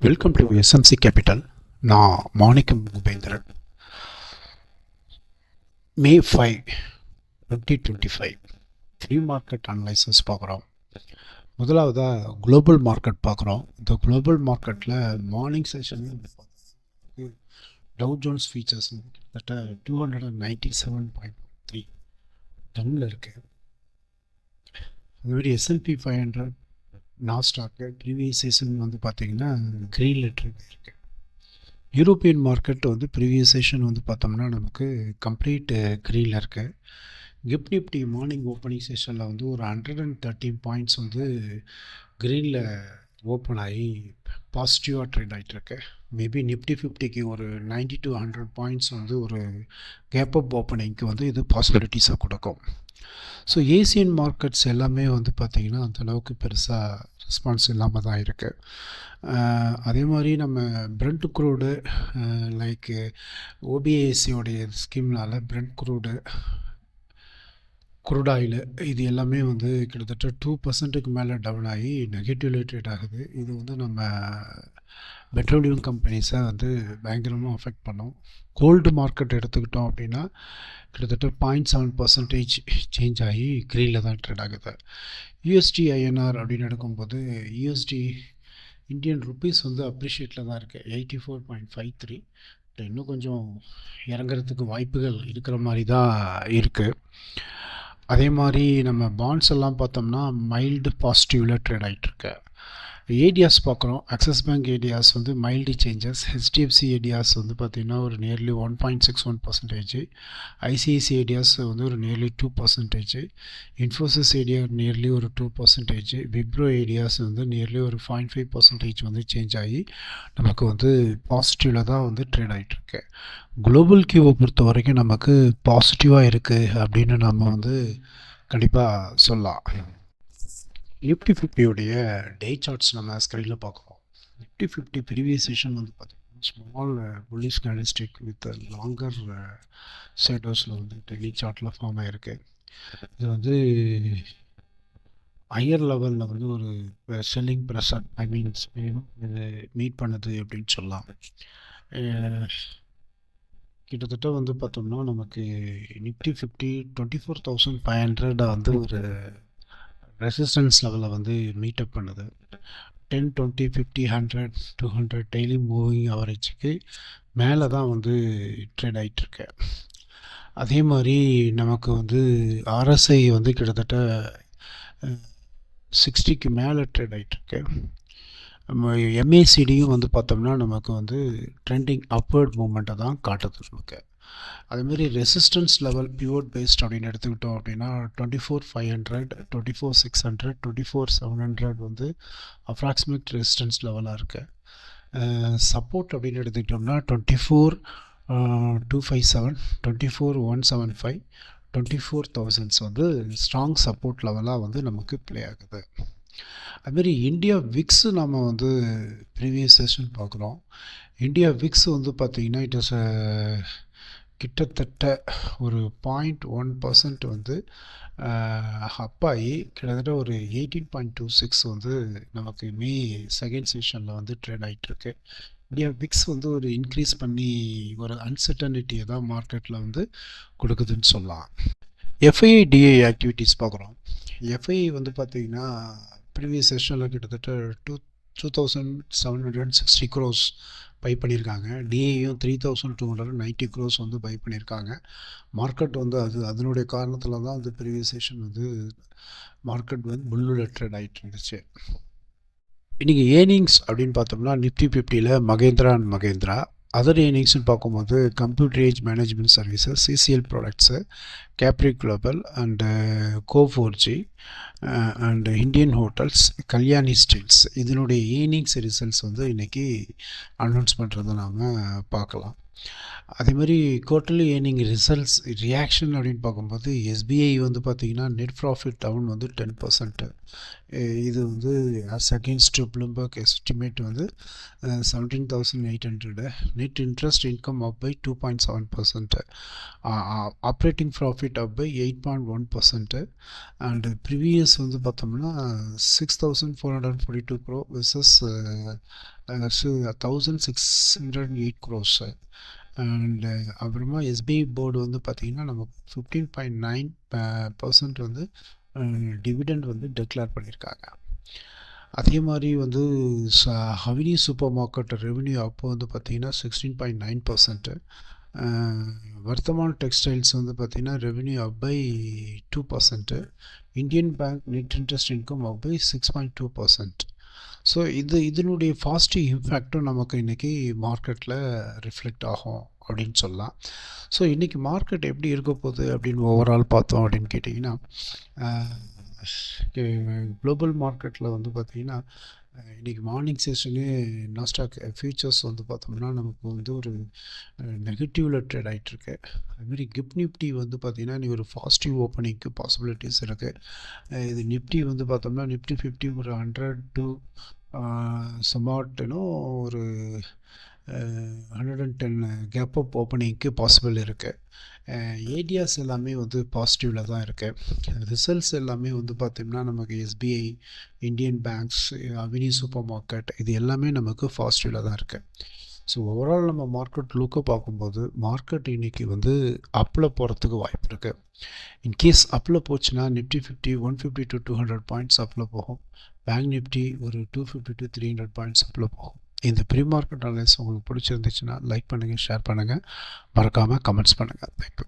Welcome to SMC capital. நான் மாணிக்கம் உபேந்திரன். மே 5 2025 pre market analysis பார்க்குறோம். முதலாவதாக குளோபல் மார்க்கெட் பார்க்குறோம். இந்த குளோபல் மார்க்கெட்டில் morning session tau Jones features கிட்டத்தட்ட 297.3 டவுனில் இருக்குது. அதுமாதிரி S&P 500 நாஸ்டாக்கு ப்ரீவியஸ் செஷன் பார்த்திங்கன்னா க்ரீன் லெட்டர் இருக்குது. யூரோப்பியன் மார்க்கெட் ப்ரீவியஸ் செஷன் பார்த்தோம்னா நமக்கு கம்ப்ளீட் க்ரீனில் இருக்குது. நிஃப்டி மார்னிங் ஓப்பனிங் செஷனில் ஒரு 113 பாயிண்ட்ஸ் க்ரீனில் ஓப்பன் ஆகி பாசிட்டிவாக ட்ரேட் ஆகிட்டுருக்கு. மேபி நிஃப்டி 50க்கு ஒரு 90 to 100 பாயிண்ட்ஸ் ஒரு கேப் அப் ஓப்பனிங்க்கு இது பாசிபிலிட்டிஸாக கொடுக்கும். ஸோ ஏசியன் மார்க்கெட்ஸ் எல்லாமே பார்த்திங்கன்னா அந்தளவுக்கு பெருசாக ரெஸ்பான்ஸ் இல்லாமல் தான் இருக்குது. அதே மாதிரி நம்ம பிரெண்ட் க்ரூடு லைக் ஓபிஏசியோடைய ஸ்கீம்னால் பிரெண்ட் க்ரூட் ஆயில் இது எல்லாமே கிட்டத்தட்ட 2% மேலே டவுன் ஆகி நெகட்டிவ்ல ட்ரேட் ஆகுது. இது நம்ம பெட்ரோலியம் கம்பெனிஸை பயங்கரமாக அஃபெக்ட் பண்ணோம். கோல்டு மார்க்கெட் எடுத்துக்கிட்டோம் அப்படின்னா கிட்டத்தட்ட 0.7% சேஞ்ச் ஆகி க்ரீனில் தான் ட்ரேட் ஆகுது. யூஎஸ்டி ஐஎன்ஆர் அப்படின்னு எடுக்கும்போது யூஎஸ்டி இந்தியன் ருப்பீஸ் அப்ரிஷியேட்டில் தான் இருக்குது. 84.53. இன்னும் கொஞ்சம் இறங்குறதுக்கு வாய்ப்புகள் இருக்கிற மாதிரி தான் இருக்குது. அதே மாதிரி நம்ம பாண்ட்ஸ் எல்லாம் பார்த்தோம்னா மைல்டு பாசிட்டிவில் ட்ரேட் ஆகிட்டுருக்கு. ஏடியாஸ் பார்க்குறோம். Axis Bank ADRs mild changes. HDFC ADRs பார்த்திங்கன்னா ஒரு நியர்லி 1.61%. ஐசிஐசி ஏடியாஸ் ஒரு நியர்லி 2%. இன்ஃபோசிஸ் ஏடியா நியர்லி ஒரு 2%. விப்ரோ ஏடியாஸ் நியர்லி ஒரு 0.5% சேஞ்ச் ஆகி நமக்கு பாசிட்டிவில் தான் ட்ரேட் ஆகிட்டுருக்கு. குளோபல் கியூவை பொறுத்த வரைக்கும் நமக்கு பாசிட்டிவாக இருக்குது அப்படின்னு நம்ம கண்டிப்பாக சொல்லலாம். நிஃப்டி 50யோடைய டே சார்ட்ஸ் நம்ம ஸ்க்ரீனில் பார்க்குறோம். நிஃப்டி 50 ப்ரீவியஸ் செஷன் பார்த்திங்கன்னா small bullish candlestick with longer ஷேடோஸில் டெய்லி சார்ட்டில் ஃபார்ம் ஆகிருக்கு. இது ஹையர் லெவலில் ஒரு செல்லிங் ப்ரெஷர் இது மீட் பண்ணுது அப்படின்னு சொல்லலாம். கிட்டத்தட்ட பார்த்தோம்னா நமக்கு நிஃப்டி 50 24,500 ஒரு ரெசிஸ்டன்ஸ் லெவலில் மீட்டப் பண்ணுது. 10, 20, 50, 100, 200 டெய்லி மூவிங் அவரேஜுக்கு மேலே தான் ட்ரேட் ஆகிட்டுருக்கு. அதே மாதிரி நமக்கு ஆர்எஸ்ஐ கிட்டத்தட்ட 60க்கு மேலே ட்ரேட் ஆகிட்டுருக்கு. எம்ஏசிடியும் பார்த்தோம்னா நமக்கு ட்ரெண்டிங் அப்வர்ட் மூமெண்ட்டை தான் காட்டுது நமக்கு. அதேமாரி ரெசிஸ்டன்ஸ் லெவல் பிவோட் பேஸ்ட் அப்படின்னு எடுத்துக்கிட்டோம் அப்படின்னா 24,500, 24,600, 24,700 அப்ராக்சிமேட் ரெசிஸ்டன்ஸ் லெவலாக இருக்குது. சப்போர்ட் அப்படின்னு எடுத்துக்கிட்டோம்னா 24,257, 24,175, 24,000 ஸ்ட்ராங் சப்போர்ட் லெவலாக நமக்கு ப்ளே ஆகுது. அதுமாரி இந்தியா விக்ஸ் நம்ம ப்ரீவியஸ் செஷன் பார்க்குறோம். இந்தியா விக்ஸ் பார்த்திங்கன்னா இட் இஸ் கிட்டத்தட்ட ஒரு 0.1% அப்பாகி கிட்டத்தட்ட ஒரு 18.26 நமக்கு மே செகண்ட் செஷனில் ட்ரேட் ஆகிட்டுருக்கு. இந்தியா விக்ஸ் ஒரு இன்க்ரீஸ் பண்ணி ஒரு அன்சர்டனிட்டியை தான் மார்க்கெட்டில் கொடுக்குதுன்னு சொல்லலாம். எஃப்ஐஐ டிஐ ஆக்டிவிட்டீஸ் பார்க்குறோம். எஃப்ஐஐ பார்த்திங்கன்னா ப்ரீவியஸ் செஷனில் கிட்டத்தட்ட 2,760 crores பை பண்ணியிருக்காங்க. டிஏயும் 3,290 crores பை பண்ணியிருக்காங்க. மார்க்கெட் அதனுடைய காரணத்தில் தான் ப்ரீவியஸ் செஷன் மார்க்கெட் புல்லில் ட்ரேட் ஆகிட்டு இருந்துச்சு. இன்றைக்கி ஏர்னிங்ஸ் அப்படின்னு பார்த்தோம்னா நிஃப்டி 50யில் மகேந்திரா அண்ட் மகேந்திரா. அதர் ஏர்னிங்ஸ்னு பார்க்கும்போது கம்ப்யூட்டர் ஏஜ் மேனேஜ்மெண்ட் சர்வீசஸ், சிசிஎல் ப்ராடக்ட்ஸு, கேப்ரி குளோபல் அண்டு கோ4ஜி அண்டு இந்தியன் ஹோட்டல்ஸ், கல்யாணி ஸ்டீல்ஸ் இதனுடைய ஏர்னிங்ஸ் ரிசல்ட்ஸ் இன்றைக்கி அனௌன்ஸ் பண்ணுறதை நாம் பார்க்கலாம். அதேமாதிரி குவார்ட்டர்லி ஏர்னிங் ரிசல்ட்ஸ் ரியாக்ஷன் அப்படின்னு பார்க்கும்போது எஸ்பிஐ பார்த்திங்கன்னா நெட் ப்ராஃபிட் டவுன் 10%. இது as against Bloomberg estimate 17,800. Net interest income up by 2.7%. Operating profit profit up by 8.1%. And previous வந்து பார்த்தோம்னா 6,442 crore versus 1,608 crores. அண்ட் அப்புறமா எஸ்பிஐ போர்டு வந்து பார்த்திங்கன்னா நமக்கு 15.9% வந்து டிவிடெண்ட் வந்து டிக்ளேர் பண்ணியிருக்காங்க. அதே மாதிரி வந்து ஹவினி சூப்பர் மார்க்கெட் ரெவென்யூ அப்போ வந்து பார்த்திங்கன்னா 16.9%. வர்த்தமான் டெக்ஸ்டைல்ஸ் வந்து பார்த்திங்கன்னா revenue up by 2%. Indian Bank net interest income up by 6.2%. So இதனுடைய பாசிட்டிவ் இம்பேக்டும் நமக்கு இன்றைக்கி மார்க்கெட்டில் ரிஃப்ளெக்ட் ஆகும் அப்படின்னு சொல்லலாம். ஸோ இன்றைக்கி மார்க்கெட் எப்படி இருக்க போகுது அப்படின்னு ஓவரால் பார்த்தோம் அப்படின்னு கேட்டிங்கன்னா, குளோபல் மார்க்கெட்டில் வந்து பார்த்திங்கன்னா இன்றைக்கி மார்னிங் செஷனே நாஸ்டாக் ஃபியூச்சர்ஸ் வந்து பார்த்தோம்னா நமக்கு வந்து ஒரு நெகட்டிவில் ட்ரேட் ஆகிட்டுருக்கு. அதுமாரி நிஃப்டி வந்து பார்த்திங்கன்னா இன்றைக்கி ஒரு பாசிட்டிவ் ஓப்பனிங்க்கு பாசிபிலிட்டிஸ் இருக்குது. இது நிஃப்டி வந்து பார்த்தோம்னா நிஃப்டி 50 ஒரு 100 to சமாட்டனோ ஒரு 110 கேப் அப் ஓப்பனிங்க்கு பாசிபிள் இருக்குது. ஏடியாஸ் எல்லாமே வந்து பாசிட்டிவில் தான் இருக்குது. ரிசல்ட்ஸ் எல்லாமே வந்து பார்த்திங்கன்னா நமக்கு எஸ்பிஐ, இந்தியன் பேங்க்ஸ், ஹவினி சூப்பர் மார்க்கெட் இது எல்லாமே நமக்கு பாசிட்டிவில் தான் இருக்குது. ஸோ ஓவரால் நம்ம மார்க்கெட் லுக்கை பார்க்கும்போது மார்க்கெட் இன்றைக்கி வந்து அப்பில் போகிறதுக்கு வாய்ப்பு இருக்குது. இன்கேஸ் அப்பில் போச்சுன்னா நிஃப்டி 50 150 to 200 பாயிண்ட்ஸ் அப்பில் போகும். பேங்க் நிஃப்டி ஒரு 250 to 300 பாயிண்ட்ஸ் அப்பில் போகும். இந்த ப்ரீ மார்க்கெட் அனலைஸ் உங்களுக்கு பிடிச்சிருந்துச்சுன்னா லைக் பண்ணுங்கள், ஷேர் பண்ணுங்கள், மறக்காமல் கமெண்ட்ஸ் பண்ணுங்கள். தேங்க்யூ.